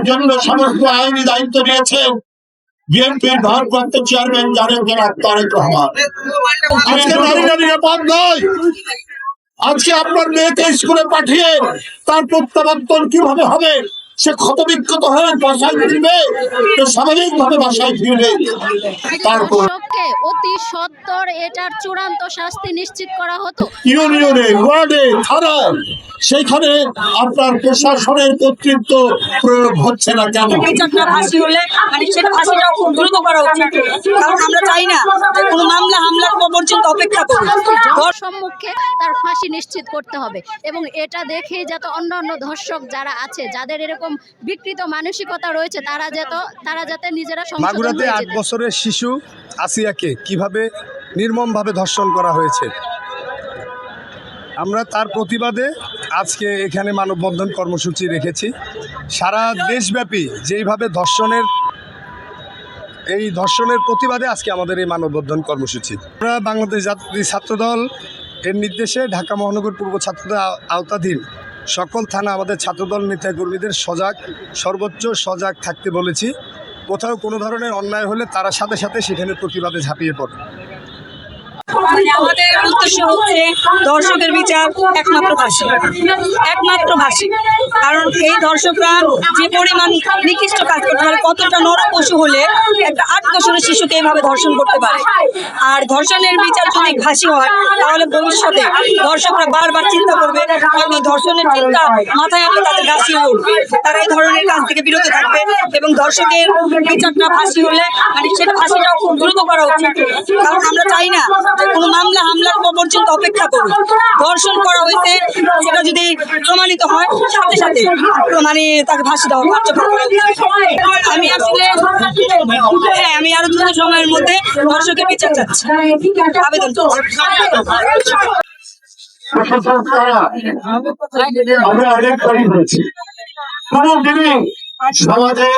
জন্য সমস্ত আইনি দায়িত্ব নিয়েছেন বিএনপির ভারপ্রাপ্ত চেয়ারম্যান জনাব তারেক রহমান। আজকে নারীরা নিরাপদ নয়। আজকে আপনার মেয়েকে স্কুলে পাঠিয়ে তার প্রত্যাবর্তন কিভাবে হবে? সে ক্ষতবিক্ষত হয়ে বাসায় ফিরবে, স্বাভাবিক ভাবে বাসায় ফিরবে। দর্শককে অতি সত্বর এটার চূড়ান্ত শাস্তি নিশ্চিত করা হতো। ইউনিয়নে, ওয়ার্ডে, থানায়, সেখানে আপনার প্রশাসনের কর্তৃত্ব প্রয়োগ হচ্ছে না কেন? বিচারটা ফাঁসি হলে মানে সেটা ফাঁসিটা খুব দ্রুত করা উচিত, কারণ আমরা চাই না যে কোনো হামলার পর্যন্ত অপেক্ষা করব। সম্মুখে তার ফাঁসি নিশ্চিত করতে হবে এবং এটা দেখেই যাতে অন্যান্য ধর্ষক যারা আছে, যাদের এরকম বিকৃত মানসিকতা রয়েছে, তারা যাতে নিজেরা মাগুরাতে 8 বছরের শিশু আসিয়াকে কিভাবে নির্মমভাবে ধর্ষণ করা হয়েছে, আমরা তার প্রতিবাদে আজকে এখানে মানববন্ধন কর্মসূচি রেখেছি। সারা দেশব্যাপী যেইভাবে ধর্ষণের প্রতিবাদে আজকে আমাদের এই মানববন্ধন কর্মসূচি। আমরা বাংলাদেশ জাতীয় ছাত্রদল এর নির্দেশে ঢাকা মহানগর পূর্ব ছাত্রদল আওতাধীন সকল থানা আমাদের ছাত্রদল নেতাকর্মীদের সর্বোচ্চ সজাগ থাকতে বলেছি। কোথাও কোনো ধরনের অন্যায় হলে তারা সাথে সাথে সেখানে প্রতিবাদে ঝাঁপিয়ে পড়ে। আমাদের উদ্দেশ্য হচ্ছে ধর্ষকের বিচার একমাত্র ভাষী, কারণ এই ধর্ষকরা যে পরিমাণ নিকৃষ্ট কাজ করতে পারে, কতটা নরপশু হলে একটা 8 বছরের শিশুকে এইভাবে ধর্ষণ করতে পারে। আর ধর্ষণের বিচার যদি ফাঁসি হয় তাহলে ভবিষ্যতে ধর্ষকরা বারবার চিন্তা করবে, হয়তো ধর্ষণের চিন্তা মাথায় আসলে তাদের গাছিয়ে উঠবে, তারা এই ধরনের কাজ থেকে বিরত থাকবে এবং ধর্ষকের বিচারটা ফাঁসি হলে মানে সেটা ফাঁসিটাও খুব দ্রুত করা উচিত, কারণ আমরা চাই না কোনো হামলার পর্যন্ত অপেক্ষা করুন। ধর্ষণ করা হয়েছে সেটা যদি প্রমাণিত হয় সাথে সাথে মানে তাকে ফাঁসি দেওয়া কার্যকর করা উচিত। আমি আরো দ্রুত সময়ের মধ্যে ধর্ষকের বিচার চাচ্ছি, আবেদন আমরা অনেকবারই বলছি, সমাজে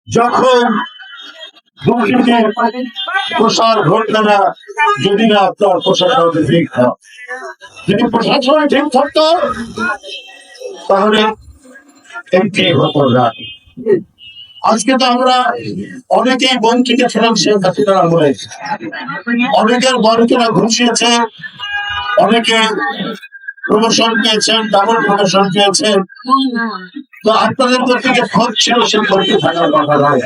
যখন প্রসার ঘটবে না যদি না আপনার প্রশাসন ঠিক হয়। যদি প্রশাসন ঠিক থাকতো তাহলে এমপি হতো না। আজকে তো আমরা অনেকেই বঞ্চিত ছিলাম শেখ হাসিনার আমলে, অনেকের বঞ্চনা ঘুষিয়েছে, অনেকে প্রমোশন পেয়েছেন, ডাবল প্রমোশন পেয়েছেন। তো আপনাদের প্রতি যে খোঁজ ছিল সে খোঁজ থাকার কথা নয়।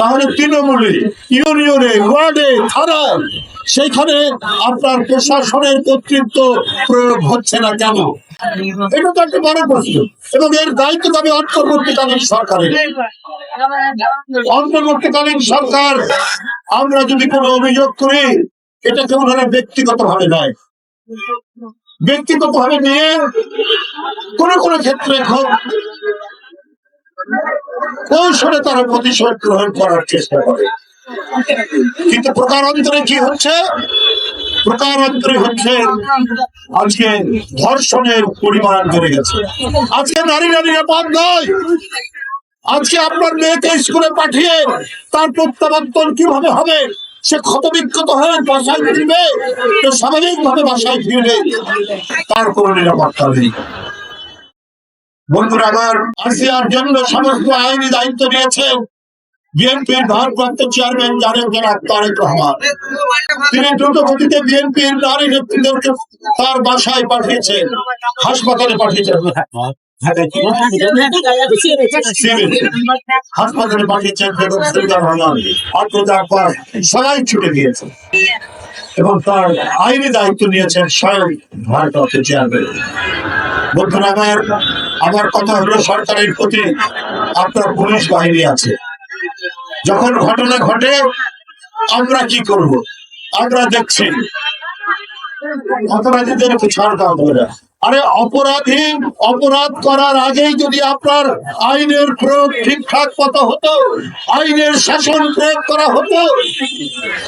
তাহলে তৃণমূলে, ইউনিয়নে, ওয়ার্ডে, থানায়, সেখানে আপনার প্রশাসনের কর্তৃত্ব প্রয়োগ হচ্ছে না কেন? এটা তো একটা বড় প্রশ্ন এবং এর দায়িত্ব তবে অন্তর্বর্তীকালীন সরকারের। অন্তর্বর্তীকালীন সরকার আমরা যদি কোনো অভিযোগ করি, এটা কেমন হলে ব্যক্তিগত ভাবে নয়, ব্যক্তিগত ভাবে নিয়ে কোন ক্ষেত্রে কৌশলে তারা প্রতিশোধ গ্রহণ করার চেষ্টা করে। কিন্তু প্রকারান্তরে কি হচ্ছে? প্রকারান্তরে হচ্ছে আজকে ধর্ষণের পরিমাণ বেড়ে গেছে। আজকে নারীরা নিরাপদ নয়। আজকে আপনার মেয়েকে স্কুলে পাঠিয়ে তার প্রত্যাবর্তন কিভাবে হবে? সে ক্ষতবিক্ষত হয়ে বাসায় ফিরবে, স্বাভাবিক ভাবে বাসায় ফিরবে, তার কোনো নিরাপত্তা নেই। বন্ধুরা আমার, আসিয়ার জন্য সমস্ত আইনি দায়িত্ব নিয়েছেন বিএনপির ভারপ্রাপ্ত চেয়ারম্যান জনাব তারেক রহমান। তিনি দ্রুত গতিতে বিএনপির নারী নেতৃত্বকে তার বাসায় পাঠিয়েছেন, হাসপাতালে পাঠিয়েছেন, হাসপাতালে পাঠিয়েছেন। সবাই ছুটে গিয়েছে এবং তার আইনি দায়িত্ব নিয়েছেন স্বয়ং ভারপ্রাপ্ত চেয়ারম্যান। বন্ধুরা আমার কথা হলো, সরকারের প্রতি আপনার পুলিশ বাহিনী আছে। যখন ঘটনা ঘটে আমরা কি করব? আমরা দেখছি অপরাধীদের ছাড় দেওয়া হবে না। আরে অপরাধ করার আগেই যদি আপনার আইনের প্রয়োগ ঠিকঠাক মতো হতো, আইনের শাসন প্রয়োগ করা হতো,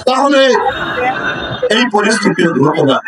তাহলে এই পরিস্থিতি হতো না।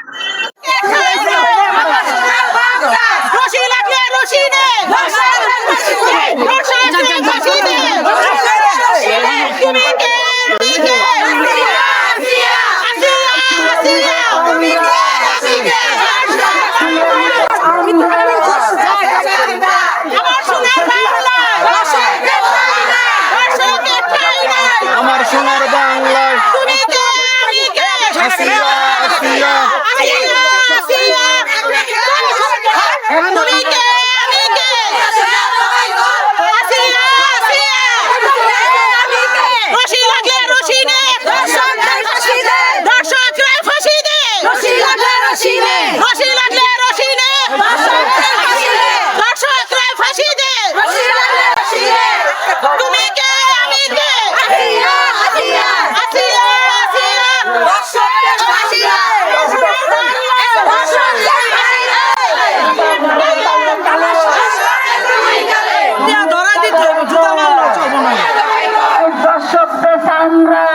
আমরা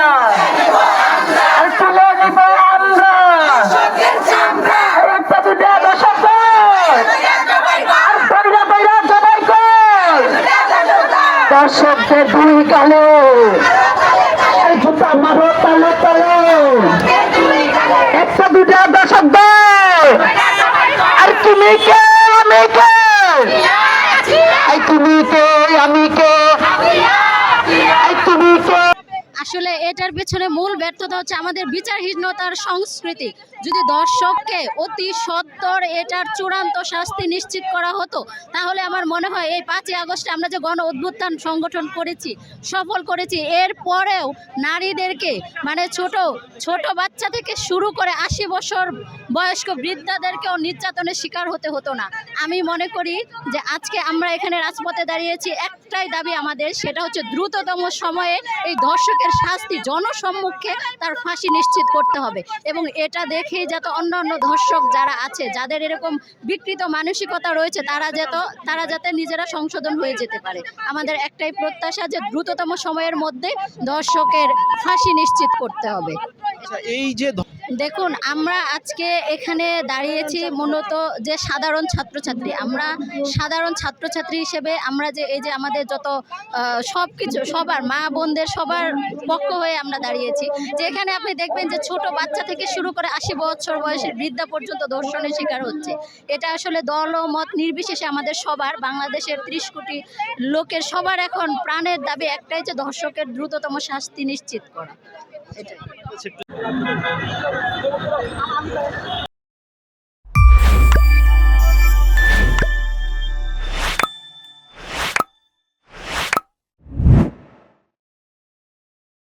আর তুলে নিব আমরা একটা দুটা দশক আর পয়লা পয়লা জবাই কর দর্শকদের দুই কালে আর জুতা মারো তালে তালে একটা দুটা দশক আর তুমি কে আমি কে এই তুমি কে আমি কে এই তুমি কে আসলে এটার পেছনে মূল ব্যর্থতা হচ্ছে আমাদের বিচারহীনতার সংস্কৃতি। যদি দর্শককে অতি সত্বর এটার চূড়ান্ত শাস্তি নিশ্চিত করা হতো, তাহলে আমার মনে হয় এই 5ই আগস্টে আমরা যে গণ অভ্যুত্থান সংগঠন করেছি, সফল করেছি, এর পরেও নারীদেরকে মানে ছোট ছোট বাচ্চা থেকে শুরু করে 80 বছর বয়স্ক বৃদ্ধাদেরকেও নির্যাতনের শিকার হতে হতো না। আমি মনে করি যে আজকে আমরা এখানে রাজপথে দাঁড়িয়েছি, একটাই দাবি আমাদের, সেটা হচ্ছে দ্রুততম সময়ে এই ধর্ষকের শাস্তি জনসম্মুখে তার ফাঁসি নিশ্চিত করতে হবে। এবং এটা দেখেই যাতে অন্যান্য ধর্ষক যারা আছে, যাদের এরকম বিকৃত মানসিকতা রয়েছে, তারা যাতে নিজেরা সংশোধন হয়ে যেতে পারে। আমাদের একটাই প্রত্যাশা যে দ্রুততম সময়ের মধ্যে ধর্ষকের ফাঁসি নিশ্চিত করতে হবে। এই যে দেখুন, আমরা আজকে এখানে দাঁড়িয়েছি মূলত যে সাধারণ ছাত্রছাত্রী, আমরা সাধারণ ছাত্রছাত্রী হিসেবে আমরা যে এই যে আমাদের যত সব কিছু সবার মা বোনদের সবার পক্ষ হয়ে আমরা দাঁড়িয়েছি, যেখানে আপনি দেখবেন যে ছোট বাচ্চা থেকে শুরু করে 80 বছর বয়সের বৃদ্ধা পর্যন্ত ধর্ষণের শিকার হচ্ছে। এটা আসলে দল ও মত নির্বিশেষে আমাদের সবার, বাংলাদেশের 30 কোটি লোকের সবার এখন প্রাণের দাবি একটাই, যে ধর্ষকের দ্রুততম শাস্তি নিশ্চিত করা। এটাই।